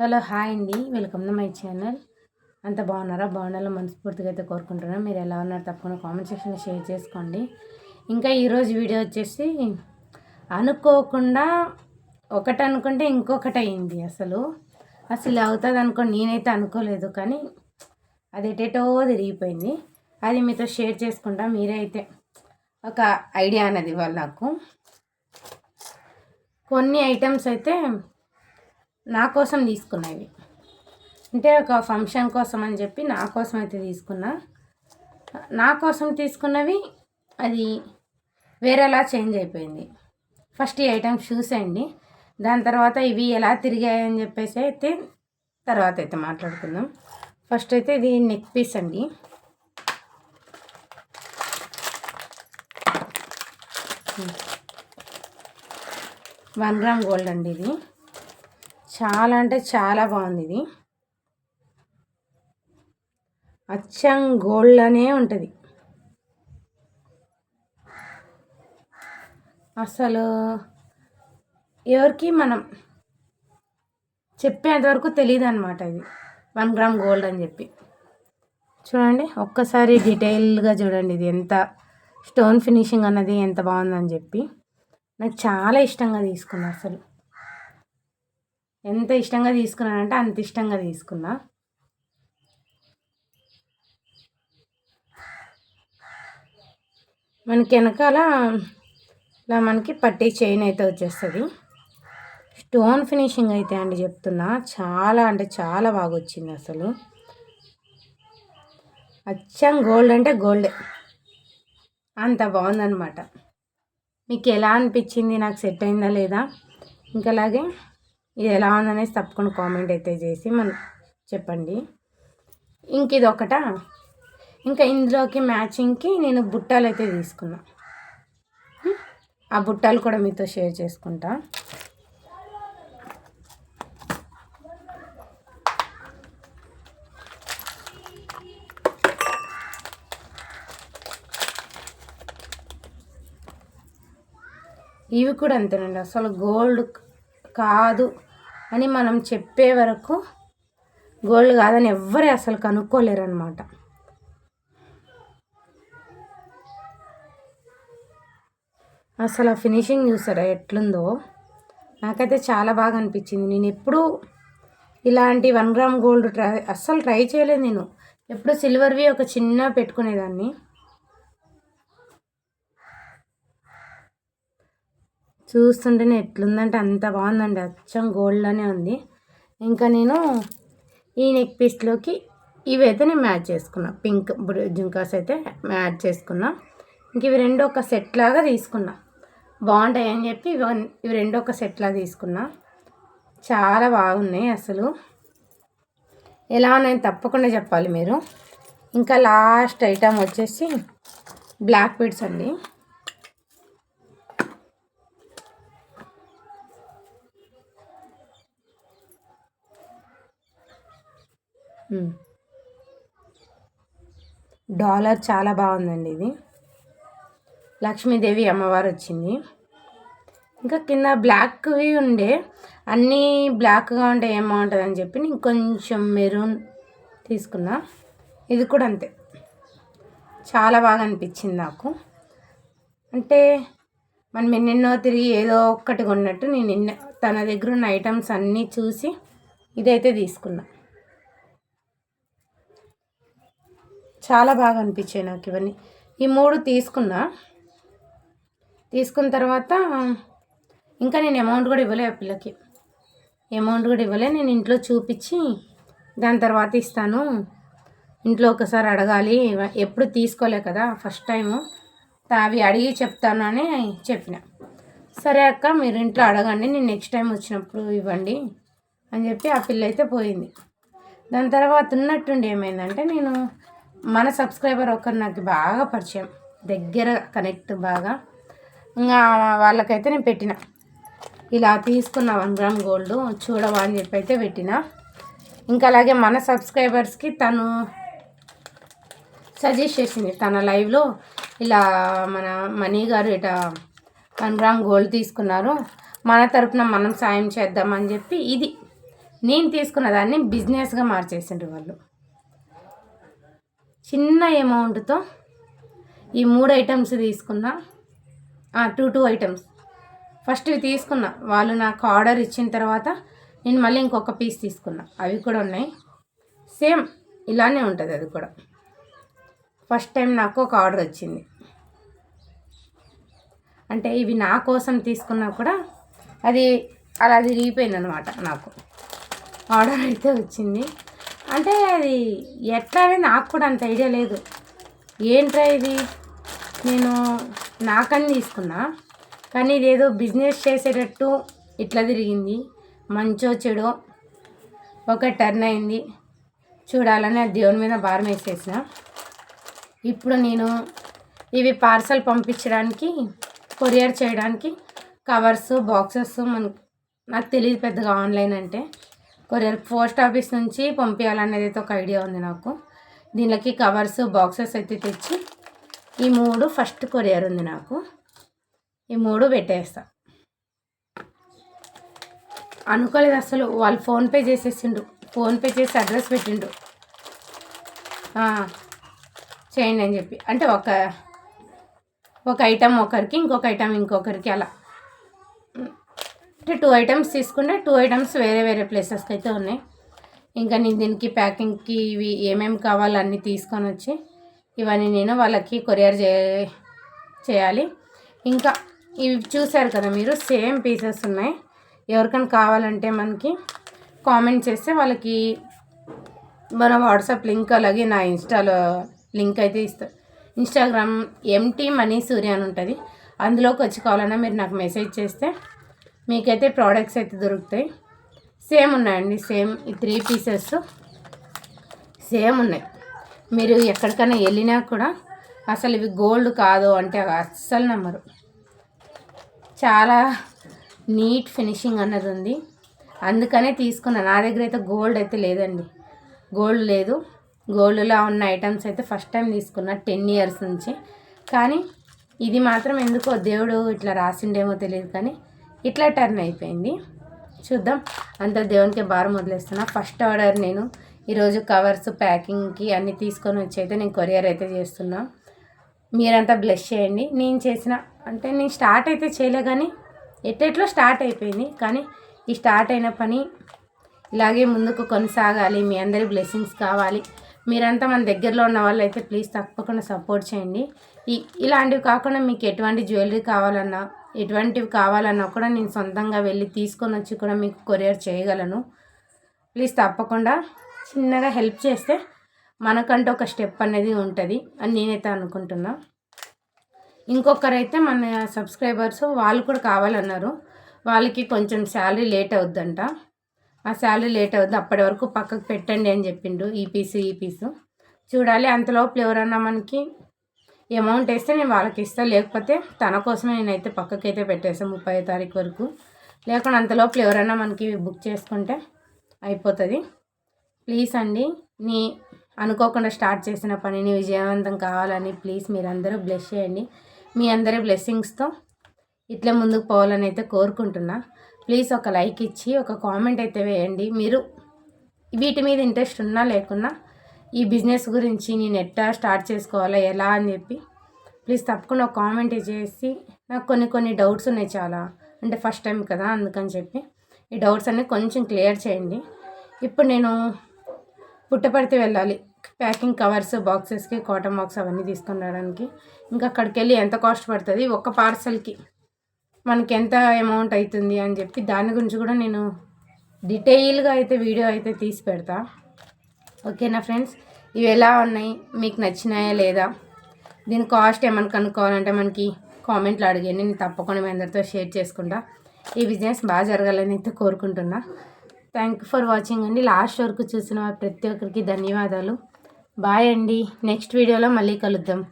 Hello hi అండి, welcome to my channel. అంత బాగున్నారా? బాగుండాలో మనస్ఫూర్తిగా అయితే కోరుకుంటున్నాను. మీరు ఎలా ఉన్నారు తప్పకుండా కామెంట్ సెక్షన్లో షేర్ చేసుకోండి. ఇంకా ఈరోజు వీడియో వచ్చేసి అనుకోకుండా ఒకటి అనుకుంటే ఇంకొకటి అయింది. అసలు అవుతుంది అనుకోండి, నేనైతే అనుకోలేదు, కానీ అది ఎటేటో తిరిగిపోయింది. అది మీతో షేర్ చేసుకుంటా. మీరే అయితే ఒక ఐడియా అనేది ఇవ్వాలి నాకు. కొన్ని ఐటమ్స్ అయితే నా కోసం తీసుకున్నవి, అంటే ఒక ఫంక్షన్ కోసం అని చెప్పి నా కోసం అయితే తీసుకున్నా. నా కోసం తీసుకున్నవి అది వేరేలా చేంజ్ అయిపోయింది. ఫస్ట్ ఈ ఐటమ్స్ చూసేయండి, దాని తర్వాత ఇవి ఎలా తిరిగాయని చెప్పేసి అయితే తర్వాత అయితే మాట్లాడుకుందాం. ఫస్ట్ అయితే ఇది నెక్ పీస్ అండి. వన్ గ్రామ్ గోల్డ్ అండి. ఇది చాలా అంటే చాలా బాగుంది. ఇది అచ్చం గోల్డ్ అనే ఉంటుంది. అసలు ఎవరికి మనం చెప్పేంతవరకు తెలియదు అనమాట. ఇది 1 గ్రామ్ గోల్డ్ అని చెప్పి. చూడండి ఒక్కసారి డీటెయిల్గా చూడండి, ఇది ఎంత స్టోన్ ఫినిషింగ్ అన్నది ఎంత బాగుందని చెప్పి. నాకు చాలా ఇష్టంగా తీసుకున్నా. అసలు ఎంత ఇష్టంగా తీసుకున్నానంటే అంత ఇష్టంగా తీసుకున్నా. మనకి వెనకాల ఇలా మనకి పట్టీ చైన్ అయితే వచ్చేస్తుంది. స్టోన్ ఫినిషింగ్ అయితే అండి చెప్తున్నా, చాలా అంటే చాలా బాగా వచ్చింది. అసలు అచ్చం గోల్డ్ అంటే గోల్డే, అంత బాగుందన్నమాట. మీకు ఎలా అనిపించింది? నాకు సెట్ అయిందా లేదా? ఇంకా అలాగే ఇది ఎలా ఉందనేసి తప్పకుండా కామెంట్ అయితే చేసి మనం చెప్పండి. ఇంక ఇది ఒకట. ఇంకా ఇందులోకి మ్యాచింగ్కి నేను బుట్టాలు అయితే తీసుకున్నా. ఆ బుట్టాలు కూడా మీతో షేర్ చేసుకుంటా. ఇవి కూడా అంతేనండి. అసలు గోల్డ్ కాదు అని మనం చెప్పే వరకు గోల్డ్ కాదని ఎవ్వరే అసలు కనుక్కోలేరు అనమాట. అసలు ఆ ఫినిషింగ్ చూసారా ఎట్లుందో? నాకైతే చాలా బాగా అనిపించింది. నేను ఎప్పుడూ ఇలాంటి 1 గ్రామ్ గోల్డ్ అస్సలు ట్రై చేయలేదు. నేను ఎప్పుడు సిల్వర్వి ఒక చిన్న పెట్టుకునేదాన్ని. చూస్తుంటేనే ఎట్లుందంటే అంత బాగుందండి. అచ్చం గోల్డ్లోనే ఉంది. ఇంకా నేను ఈ నెక్ పీస్లోకి ఇవైతే నేను మ్యాచ్ చేసుకున్నా. పింక్ జుంకాస్ అయితే మ్యాచ్ చేసుకున్నా. ఇంక ఇవి రెండు ఒక సెట్ లాగా తీసుకున్నా, బాగుంటాయి అని చెప్పి ఇవి రెండు ఒక సెట్ లాగా తీసుకున్నా. చాలా బాగున్నాయి. అసలు ఎలా ఉన్నాయని తప్పకుండా చెప్పాలి మీరు. ఇంకా లాస్ట్ ఐటమ్ వచ్చేసి బ్లాక్ బీడ్స్ అండి. డాలర్ చాలా బాగుందండి. ఇది లక్ష్మీదేవి అమ్మవారు వచ్చింది. ఇంకా కింద బ్లాక్వి ఉండే, అన్నీ బ్లాక్గా ఉంటే ఏం బాగుంటుంది అని చెప్పి నేను కొంచెం మెరూన్ తీసుకున్నా. ఇది కూడా అంతే, చాలా బాగా అనిపించింది నాకు. అంటే మనం ఎన్నెన్నో తిరిగి ఏదో ఒక్కటి కొన్నట్టు నేను తన దగ్గర ఉన్న ఐటమ్స్ అన్నీ చూసి ఇదైతే తీసుకున్నా. చాలా బాగా అనిపించాయి నాకు ఇవన్నీ. ఈ 3 తీసుకున్న తర్వాత ఇంకా నేను అమౌంట్ కూడా ఇవ్వలే. ఆ పిల్లకి అమౌంట్ కూడా ఇవ్వలే. నేను ఇంట్లో చూపించి దాని తర్వాత ఇస్తాను, ఇంట్లో ఒకసారి అడగాలి, ఎప్పుడు తీసుకోలే కదా ఫస్ట్ టైము, అవి అడిగి చెప్తాను అని చెప్పిన. సరే అక్క, మీరు ఇంట్లో అడగండి, నేను నెక్స్ట్ టైం వచ్చినప్పుడు ఇవ్వండి అని చెప్పి ఆ పిల్ల అయితే పోయింది. దాని తర్వాత ఉన్నట్టుండి ఏమైందంటే, నేను మన సబ్స్క్రైబర్ ఒకరు నాకు బాగా పరిచయం, దగ్గర కనెక్ట్ బాగా. ఇంకా వాళ్ళకైతే నేను పెట్టిన, ఇలా తీసుకున్న 1 గ్రామ్ గోల్డ్ చూడవా అని చెప్పి అయితే పెట్టిన. ఇంకా అలాగే మన సబ్స్క్రైబర్స్కి తను సజెస్ట్ చేసింది తన లైవ్లో, ఇలా మన మనీ గారు ఇట 1 గ్రామ్ గోల్డ్ తీసుకున్నారు, మన తరపున మనం సాయం చేద్దామని చెప్పి ఇది నేను తీసుకున్న దాన్ని బిజినెస్గా మార్చేసిండ్రు వాళ్ళు. చిన్న అమౌంట్తో ఈ 3 ఐటమ్స్ తీసుకున్నా, 2 ఐటమ్స్ ఫస్ట్ ఇవి తీసుకున్నా. వాళ్ళు నాకు ఆర్డర్ ఇచ్చిన తర్వాత నేను మళ్ళీ ఇంకొక పీస్ తీసుకున్నా. అవి కూడా ఉన్నాయి, సేమ్ ఇలానే ఉంటుంది. అది కూడా ఫస్ట్ టైం నాకు ఒక ఆర్డర్ వచ్చింది. అంటే ఇవి నా కోసం తీసుకున్నా కూడా అది అలా తిరిగిపోయింది అనమాట. నాకు ఆర్డర్ అయితే వచ్చింది. అంటే అది ఎట్లా అనేది నాకు కూడా అంత ఐడియా లేదు. ఏంట్రా ఇది, నేను నాకని తీసుకున్నా, కానీ ఇదేదో బిజినెస్ చేసేటట్టు ఇట్లా తిరిగింది. మంచో చెడో ఒక టర్న్ అయింది. చూడాలని ఆ దేవుని మీద భారం వేసేసిన. ఇప్పుడు నేను ఇవి పార్సల్ పంపించడానికి, కొరియర్ చేయడానికి కవర్స్, బాక్సెస్ నాకు తెలియదు పెద్దగా ఆన్లైన్ అంటే. కొరియర్ పోస్ట్ ఆఫీస్ నుంచి పంపించాలనేది అయితే ఒక ఐడియా ఉంది నాకు. దీనికి కవర్స్, బాక్సెస్ అయితే తెచ్చి ఈ 3 ఫస్ట్ కొరియర్ ఉంది నాకు. ఈ 3 పెట్టేస్తా. అనుకోలేదు అసలు. వాళ్ళు ఫోన్పే చేసేసిండు. ఫోన్పే చేసి అడ్రస్ పెట్టిండు, చేయండి అని చెప్పి. అంటే ఒక ఐటమ్ ఒకరికి, ఇంకొక ఐటమ్ ఇంకొకరికి, అలా. అంటే 2 ఐటమ్స్ తీసుకుంటే 2 ఐటమ్స్ వేరే వేరే ప్లేసెస్కి అయితే ఉన్నాయి. ఇంకా నేను దీనికి ప్యాకింగ్కి ఇవి ఏమేమి కావాలో అన్నీ తీసుకొని వచ్చి ఇవన్నీ నేను వాళ్ళకి కొరియర్ చేయాలి. ఇంకా ఇవి చూసారు కదా మీరు, సేమ్ పీసెస్ ఉన్నాయి. ఎవరికైనా కావాలంటే మనకి కామెంట్ చేస్తే వాళ్ళకి మన వాట్సాప్ లింక్, అలాగే నా ఇన్స్టాలో లింక్ అయితే ఇస్తాను. ఇన్స్టాగ్రామ్ MT మనీ సూర్య అని ఉంటుంది. అందులోకి వచ్చి కావాలన్నా మీరు నాకు మెసేజ్ చేస్తే మీకైతే ప్రోడక్ట్స్ అయితే దొరుకుతాయి. సేమ్ ఉన్నాయండి, సేమ్ ఈ 3 పీసెస్ సేమ్ ఉన్నాయి. మీరు ఎక్కడికైనా వెళ్ళినా కూడా అసలు ఇవి గోల్డ్ కాదు అంటే అస్సలు నమ్మరు. చాలా నీట్ ఫినిషింగ్ అన్నది ఉంది, అందుకనే తీసుకున్నాను. నా దగ్గర అయితే గోల్డ్ అయితే లేదండి, గోల్డ్ లేదు. గోల్డ్లో ఉన్న ఐటమ్స్ అయితే ఫస్ట్ టైం తీసుకున్నా 10 years నుంచి. కానీ ఇది మాత్రం ఎందుకో దేవుడు ఇట్లా రాసిండేమో తెలియదు, కానీ ఇట్లా టర్న్ అయిపోయింది. చూద్దాం, అంత దేవునికి భారం వదిలేస్తున్నా. ఫస్ట్ ఆర్డర్ నేను ఈరోజు కవర్స్, ప్యాకింగ్కి అన్నీ తీసుకొని వచ్చి అయితే నేను కొరియర్ అయితే చేస్తున్నా. మీరంతా బ్లెస్ చేయండి. నేను చేసిన అంటే నేను స్టార్ట్ అయితే చేయలే, కానీ ఎట్టెట్లో స్టార్ట్ అయిపోయింది. కానీ ఈ స్టార్ట్ అయిన పని ఇలాగే ముందుకు కొనసాగాలి. మీ అందరి బ్లెస్సింగ్స్ కావాలి. మీరంతా మన దగ్గరలో ఉన్న వాళ్ళు అయితే ప్లీజ్ తప్పకుండా సపోర్ట్ చేయండి. ఇలాంటివి కాకుండా మీకు ఎటువంటి జ్యువెలరీ కావాలన్నా, ఎటువంటివి కావాలన్నా కూడా నేను సొంతంగా వెళ్ళి తీసుకొని వచ్చి కూడా మీకు కొరియర్ చేయగలను. ప్లీజ్ తప్పకుండా చిన్నగా హెల్ప్ చేస్తే మనకంటూ ఒక స్టెప్ అనేది ఉంటుంది అని నేనైతే అనుకుంటున్నా. ఇంకొకరైతే మన సబ్స్క్రైబర్స్ వాళ్ళు కూడా కావాలన్నారు. వాళ్ళకి కొంచెం శాలరీ లేట్ అవుద్దంట. ఆ శాలరీ లేట్ అవుద్ది, అప్పటి వరకు పక్కకు పెట్టండి అని చెప్పిండు. ఈ పీసు చూడాలి. అంతలోపు ఎవరన్నా మనకి అమౌంట్ వేస్తే నేను వాళ్ళకి ఇస్తాను, లేకపోతే తన కోసమే నేనైతే పక్కకైతే పెట్టేస్తాను 30వ తారీఖు వరకు. లేకుండా అంతలోపు ఎవరైనా మనకి బుక్ చేసుకుంటే అయిపోతుంది. ప్లీజ్ అండి, అనుకోకుండా స్టార్ట్ చేసిన పనిని విజయవంతం కావాలని ప్లీజ్ మీరందరూ బ్లెస్ చేయండి. మీ అందరి బ్లెస్సింగ్స్తో ఇట్లా ముందుకు పోవాలని అయితే కోరుకుంటున్నా. ప్లీజ్ ఒక లైక్ ఇచ్చి ఒక కామెంట్ అయితే వేయండి. మీరు వీటి మీద ఇంట్రెస్ట్ ఉన్నా లేకున్నా ఈ బిజినెస్ గురించి నేను ఎట్లా స్టార్ట్ చేసుకోవాలా, ఎలా అని చెప్పి ప్లీజ్ తప్పకుండా ఒక కామెంట్ చేసి, నాకు కొన్ని డౌట్స్ ఉన్నాయి చాలా. అంటే ఫస్ట్ టైం కదా, అందుకని చెప్పి ఈ డౌట్స్ అన్నీ కొంచెం క్లియర్ చేయండి. ఇప్పుడు నేను పుట్టపర్తి వెళ్ళాలి. ప్యాకింగ్ కవర్స్, బాక్సెస్కి, కాటన్ బాక్స్ అవన్నీ తీసుకొని రావడానికి. ఇంకా అక్కడికి వెళ్ళి ఎంత కాస్ట్ పడుతుంది, ఒక్క పార్సల్కి మనకి ఎంత అమౌంట్ అవుతుంది అని చెప్పి దాని గురించి కూడా నేను డీటెయిల్గా అయితే వీడియో అయితే తీసి పెడతా. ఓకేనా ఫ్రెండ్స్, ఇవి ఎలా ఉన్నాయి, మీకు నచ్చినాయా లేదా, దీని కాస్ట్ ఏమైనా కనుక్కోవాలంటే మనకి కామెంట్లో అడిగండి. నేను తప్పకుండా మీ అందరితో షేర్ చేసుకుంటా. ఈ బిజినెస్ బాగా జరగాలని అయితే కోరుకుంటున్నా. థ్యాంక్ యూ ఫర్ వాచింగ్ అండి. లాస్ట్ వరకు చూసిన ప్రతి ఒక్కరికి ధన్యవాదాలు. బాయ్ అండి. నెక్స్ట్ వీడియోలో మళ్ళీ కలుద్దాం.